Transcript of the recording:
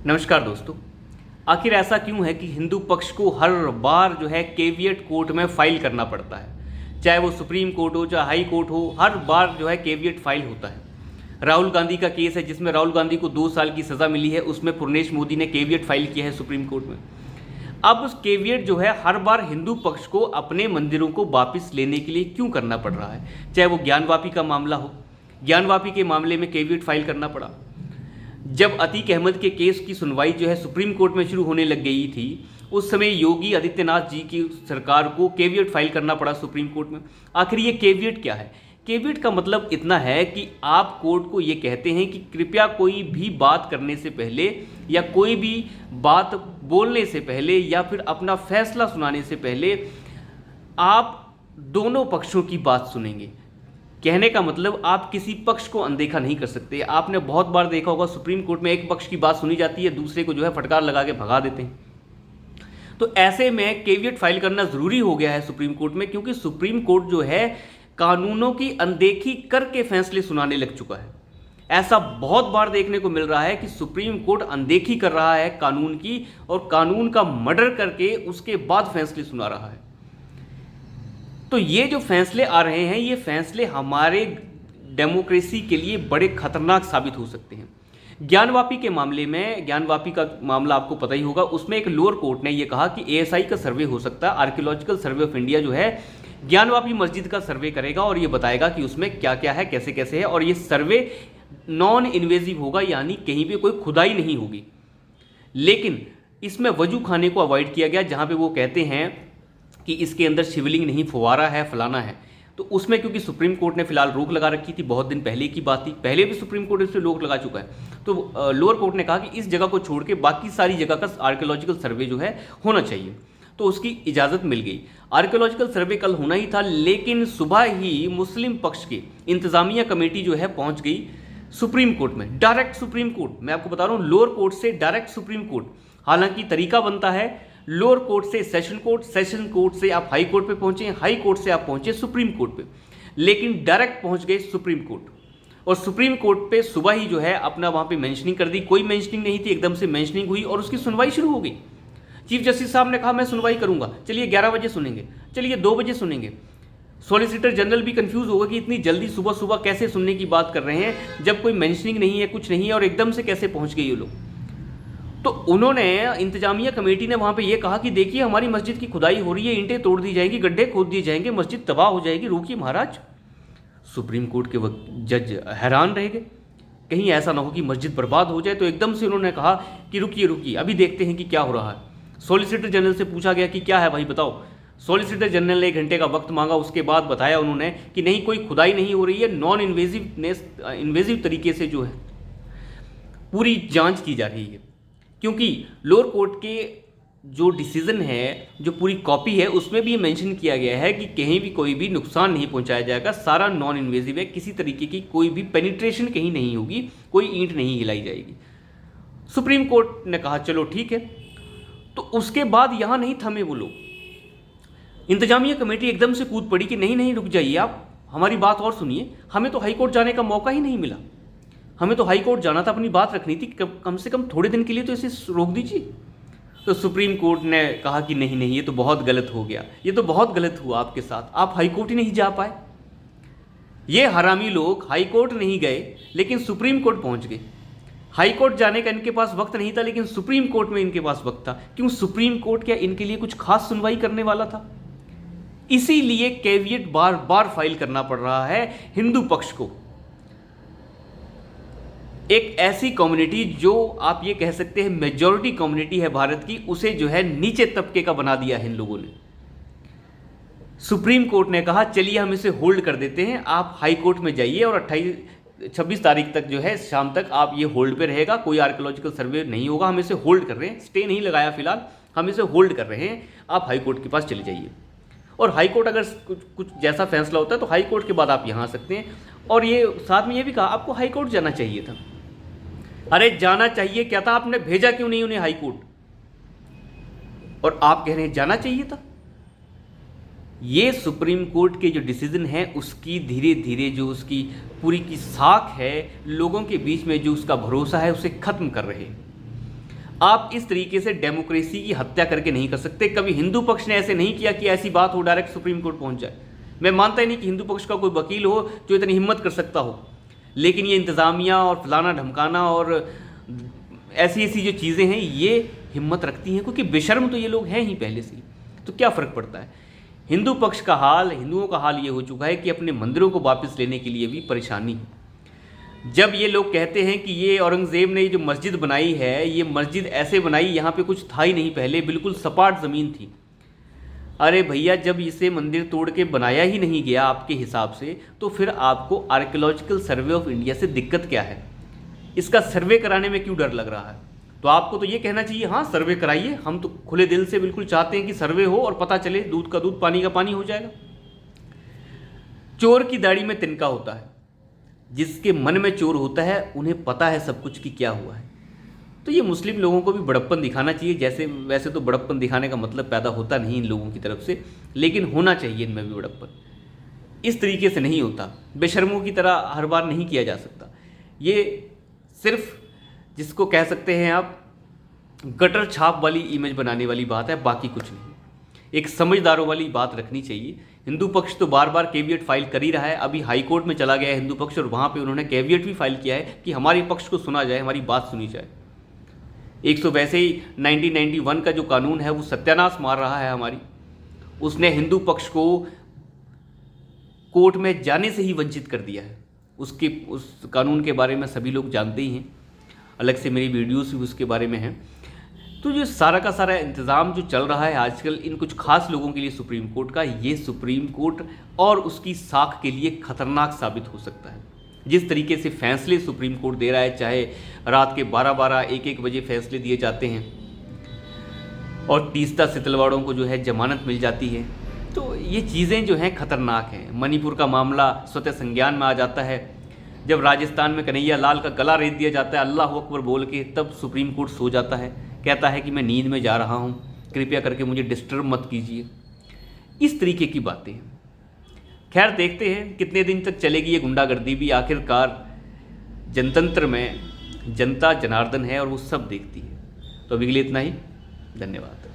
नमस्कार दोस्तों। आखिर ऐसा क्यों है कि हिंदू पक्ष को हर बार जो है केवियट कोर्ट में फाइल करना पड़ता है? चाहे वो सुप्रीम कोर्ट हो, चाहे हाई कोर्ट हो, हर बार जो है केवियट फाइल होता है। राहुल गांधी का केस है जिसमें राहुल गांधी को 2 साल की सज़ा मिली है, उसमें पुरनेश मोदी ने केवियट फाइल किया है सुप्रीम कोर्ट में। अब उस केवियट जो है हर बार हिंदू पक्ष को अपने मंदिरों को वापस लेने के लिए क्यों करना पड़ रहा है? चाहे वो ज्ञानवापी का मामला हो, ज्ञानवापी के मामले में केवियट फाइल करना पड़ा। जब अतीक अहमद के केस की सुनवाई जो है सुप्रीम कोर्ट में शुरू होने लग गई थी, उस समय योगी आदित्यनाथ जी की सरकार को केवियट फाइल करना पड़ा सुप्रीम कोर्ट में। आखिर ये केवियट क्या है? केवियट का मतलब इतना है कि आप कोर्ट को ये कहते हैं कि कृपया कोई भी बात करने से पहले या कोई भी बात बोलने से पहले या फिर अपना फैसला सुनाने से पहले आप दोनों पक्षों की बात सुनेंगे। कहने का मतलब आप किसी पक्ष को अनदेखा नहीं कर सकते। आपने बहुत बार देखा होगा सुप्रीम कोर्ट में एक पक्ष की बात सुनी जाती है, दूसरे को जो है फटकार लगा के भगा देते हैं। तो ऐसे में केवियट फाइल करना जरूरी हो गया है सुप्रीम कोर्ट में, क्योंकि सुप्रीम कोर्ट जो है कानूनों की अनदेखी करके फैसले सुनाने लग चुका है। ऐसा बहुत बार देखने को मिल रहा है कि सुप्रीम कोर्ट अनदेखी कर रहा है कानून की और कानून का मर्डर करके उसके बाद फैसले सुना रहा है। तो ये जो फैसले आ रहे हैं, ये फैसले हमारे डेमोक्रेसी के लिए बड़े खतरनाक साबित हो सकते हैं। ज्ञानवापी के मामले में, ज्ञानवापी का मामला आपको पता ही होगा, उसमें एक लोअर कोर्ट ने ये कहा कि एएसआई का सर्वे हो सकता है, आर्कियोलॉजिकल सर्वे ऑफ इंडिया जो है ज्ञानवापी मस्जिद का सर्वे करेगा और ये बताएगा कि उसमें क्या क्या है, कैसे कैसे है, और ये सर्वे नॉन इन्वेजिव होगा, यानी कहीं पे कोई खुदाई नहीं होगी। लेकिन इसमें वजू खाने को अवॉइड किया गया, जहाँ पे वो कहते हैं कि इसके अंदर शिवलिंग नहीं, फुवारा है, फलाना है। तो उसमें क्योंकि सुप्रीम कोर्ट ने फिलहाल रोक लगा रखी थी, बहुत दिन पहले की बात थी, पहले भी सुप्रीम कोर्ट इस पर रोक लगा चुका है, तो लोअर कोर्ट ने कहा कि इस जगह को छोड़ के बाकी सारी जगह का आर्कियोलॉजिकल सर्वे जो है होना चाहिए। तो उसकी इजाज़त मिल गई। आर्कियोलॉजिकल सर्वे कल होना ही था, लेकिन सुबह ही मुस्लिम पक्ष की इंतजामिया कमेटी जो है पहुंच गई सुप्रीम कोर्ट में, डायरेक्ट सुप्रीम कोर्ट। मैं आपको बता रहा हूँ, लोअर कोर्ट से डायरेक्ट सुप्रीम कोर्ट। हालांकि तरीका बनता है लोअर कोर्ट से सेशन कोर्ट, सेशन कोर्ट से आप हाई कोर्ट पे पहुंचे, हाई कोर्ट से आप पहुंचे सुप्रीम कोर्ट पे, लेकिन डायरेक्ट पहुंच गए सुप्रीम कोर्ट। और सुप्रीम कोर्ट पे सुबह ही जो है अपना वहां पे मेंशनिंग कर दी। कोई मेंशनिंग नहीं थी, एकदम से मेंशनिंग हुई और उसकी सुनवाई शुरू हो गई। चीफ जस्टिस साहब ने कहा मैं सुनवाई करूंगा, चलिए 11 बजे सुनेंगे, चलिए 2 बजे सुनेंगे। सॉलिसिटर जनरल भी कंफ्यूज होगा कि इतनी जल्दी सुबह सुबह कैसे सुनने की बात कर रहे हैं, जब कोई मेंशनिंग नहीं है, कुछ नहीं है, और एकदम से कैसे पहुंच गए ये लोग। तो उन्होंने, इंतजामिया कमेटी ने वहां पे ये कहा कि देखिए हमारी मस्जिद की खुदाई हो रही है, ईंटें तोड़ दी जाएंगी, गड्ढे खोद दिए जाएंगे, मस्जिद तबाह हो जाएगी, रोकिए महाराज। सुप्रीम कोर्ट के जज हैरान रह गए, कहीं ऐसा ना हो कि मस्जिद बर्बाद हो जाए। तो एकदम से उन्होंने कहा कि रुकिए रुकिए, अभी देखते हैं कि क्या हो रहा है। सॉलिसिटर जनरल से पूछा गया कि क्या है भाई बताओ। सॉलिसिटर जनरल ने 1 घंटे का वक्त मांगा, उसके बाद बताया उन्होंने कि नहीं, कोई खुदाई नहीं हो रही है, नॉन इन्वेजिव तरीके से जो है पूरी जांच की जा रही है। क्योंकि लोअर कोर्ट के जो डिसीजन है, जो पूरी कॉपी है, उसमें भी ये मेंशन किया गया है कि कहीं भी कोई भी नुकसान नहीं पहुंचाया जाएगा, सारा नॉन इन्वेजिव है, किसी तरीके की कोई भी पेनिट्रेशन कहीं नहीं होगी, कोई ईंट नहीं हिलाई जाएगी। सुप्रीम कोर्ट ने कहा चलो ठीक है। तो उसके बाद यहां नहीं थमे वो लोग। इंतजामिया कमेटी एकदम से कूद पड़ी कि नहीं नहीं रुक जाइए, आप हमारी बात और सुनिए, हमें तो हाई कोर्ट जाने का मौका ही नहीं मिला, हमें तो हाई कोर्ट जाना था, अपनी बात रखनी थी, कम से कम थोड़े दिन के लिए तो इसे रोक दीजिए। तो सुप्रीम कोर्ट ने कहा कि नहीं नहीं, ये तो बहुत गलत हो गया, ये तो बहुत गलत हुआ आपके साथ, आप हाई कोर्ट ही नहीं जा पाए। ये हरामी लोग हाई कोर्ट नहीं गए लेकिन सुप्रीम कोर्ट पहुंच गए। हाई कोर्ट जाने का इनके पास वक्त नहीं था, लेकिन सुप्रीम कोर्ट में इनके पास वक्त था। क्यों? सुप्रीम कोर्ट क्या इनके लिए कुछ खास सुनवाई करने वाला था? इसीलिए केवियट बार बार फाइल करना पड़ रहा है हिंदू पक्ष को। एक ऐसी कम्युनिटी जो आप ये कह सकते हैं मेजॉरिटी कम्युनिटी है भारत की, उसे जो है नीचे तबके का बना दिया है इन लोगों ने। सुप्रीम कोर्ट ने कहा चलिए हम इसे होल्ड कर देते हैं, आप हाई कोर्ट में जाइए और 26 तारीख तक जो है शाम तक आप ये होल्ड पे रहेगा, कोई आर्कियोलॉजिकल सर्वे नहीं होगा, हम इसे होल्ड कर रहे हैं, स्टे नहीं लगाया फिलहाल, हम इसे होल्ड कर रहे हैं, आप हाई कोर्ट के पास चले जाइए। और हाई कोर्ट अगर कुछ जैसा फैसला होता है तो हाई कोर्ट के बाद आप यहाँ आ सकते हैं। और ये साथ में ये भी कहा आपको हाई कोर्ट जाना चाहिए था। अरे जाना चाहिए क्या था, आपने भेजा क्यों नहीं उन्हें हाई कोर्ट? और आप कह रहे हैं जाना चाहिए था। ये सुप्रीम कोर्ट के जो डिसीजन है उसकी धीरे धीरे जो उसकी पूरी की साख है, लोगों के बीच में जो उसका भरोसा है, उसे खत्म कर रहे हैं। आप इस तरीके से डेमोक्रेसी की हत्या करके नहीं कर सकते। कभी हिंदू पक्ष ने ऐसे नहीं किया कि ऐसी बात हो डायरेक्ट सुप्रीम कोर्ट पहुंच जाए। मैं मानता ही नहीं कि हिंदू पक्ष का कोई वकील हो जो इतनी हिम्मत कर सकता हो, लेकिन ये इंतज़ामिया और फलाना ढमकाना और ऐसी ऐसी जो चीज़ें हैं ये हिम्मत रखती हैं, क्योंकि बेशर्म तो ये लोग हैं ही पहले से ही। तो क्या फ़र्क पड़ता है। हिंदू पक्ष का हाल, हिंदुओं का हाल ये हो चुका है कि अपने मंदिरों को वापस लेने के लिए भी परेशानी है। जब ये लोग कहते हैं कि ये औरंगज़ेब ने जो मस्जिद बनाई है, ये मस्जिद ऐसे बनाई यहाँ पे कुछ था ही नहीं पहले, बिल्कुल सपाट ज़मीन थी। अरे भैया, जब इसे मंदिर तोड़ के बनाया ही नहीं गया आपके हिसाब से, तो फिर आपको आर्कियोलॉजिकल सर्वे ऑफ इंडिया से दिक्कत क्या है। इसका सर्वे कराने में क्यों डर लग रहा है। तो आपको तो ये कहना चाहिए हाँ सर्वे कराइए, हम तो खुले दिल से बिल्कुल चाहते हैं कि सर्वे हो और पता चले, दूध का दूध पानी का पानी हो जाएगा। चोर की दाढ़ी में तिनका होता है। जिसके मन में चोर होता है उन्हें पता है सब कुछ कि क्या हुआ है। तो ये मुस्लिम लोगों को भी बड़प्पन दिखाना चाहिए। जैसे वैसे तो बड़प्पन दिखाने का मतलब पैदा होता नहीं इन लोगों की तरफ से, लेकिन होना चाहिए इनमें भी बड़प्पन। इस तरीके से नहीं होता, बेशर्मों की तरह हर बार नहीं किया जा सकता। ये सिर्फ जिसको कह सकते हैं आप गटर छाप वाली इमेज बनाने वाली बात है, बाकी कुछ नहीं। एक समझदारों वाली बात रखनी चाहिए। हिंदू पक्ष तो बार बार केवियट फाइल कर ही रहा है। अभी हाई कोर्ट में चला गया है हिंदू पक्ष और वहाँ पे उन्होंने केवियट भी फाइल किया है कि हमारे पक्ष को सुना जाए, हमारी बात सुनी जाए। वैसे ही 1991 का जो कानून है वो सत्यानाश मार रहा है हमारी। उसने हिंदू पक्ष को कोर्ट में जाने से ही वंचित कर दिया है। उस कानून के बारे में सभी लोग जानते ही हैं, अलग से मेरी वीडियोस भी उसके बारे में हैं। तो जो सारा का सारा इंतज़ाम जो चल रहा है आजकल इन कुछ खास लोगों के लिए सुप्रीम कोर्ट का, ये सुप्रीम कोर्ट और उसकी साख के लिए खतरनाक साबित हो सकता है। जिस तरीके से फैसले सुप्रीम कोर्ट दे रहा है, चाहे रात के 12-12, 1-1 बजे फैसले दिए जाते हैं और तीस्ता सितलवाड़ों को जो है जमानत मिल जाती है, तो ये चीज़ें जो हैं खतरनाक हैं। मणिपुर का मामला स्वतः संज्ञान में आ जाता है। जब राजस्थान में कन्हैया लाल का गला रेत दिया जाता है अल्लाह अकबर बोल के, तब सुप्रीम कोर्ट सो जाता है, कहता है कि मैं नींद में जा रहा हूँ, कृपया करके मुझे डिस्टर्ब मत कीजिए। इस तरीके की बातें हैं। खैर देखते हैं कितने दिन तक चलेगी ये गुंडागर्दी भी। आखिरकार जनतंत्र में जनता जनार्दन है और वो सब देखती है। तो अभी के लिए इतना ही, धन्यवाद।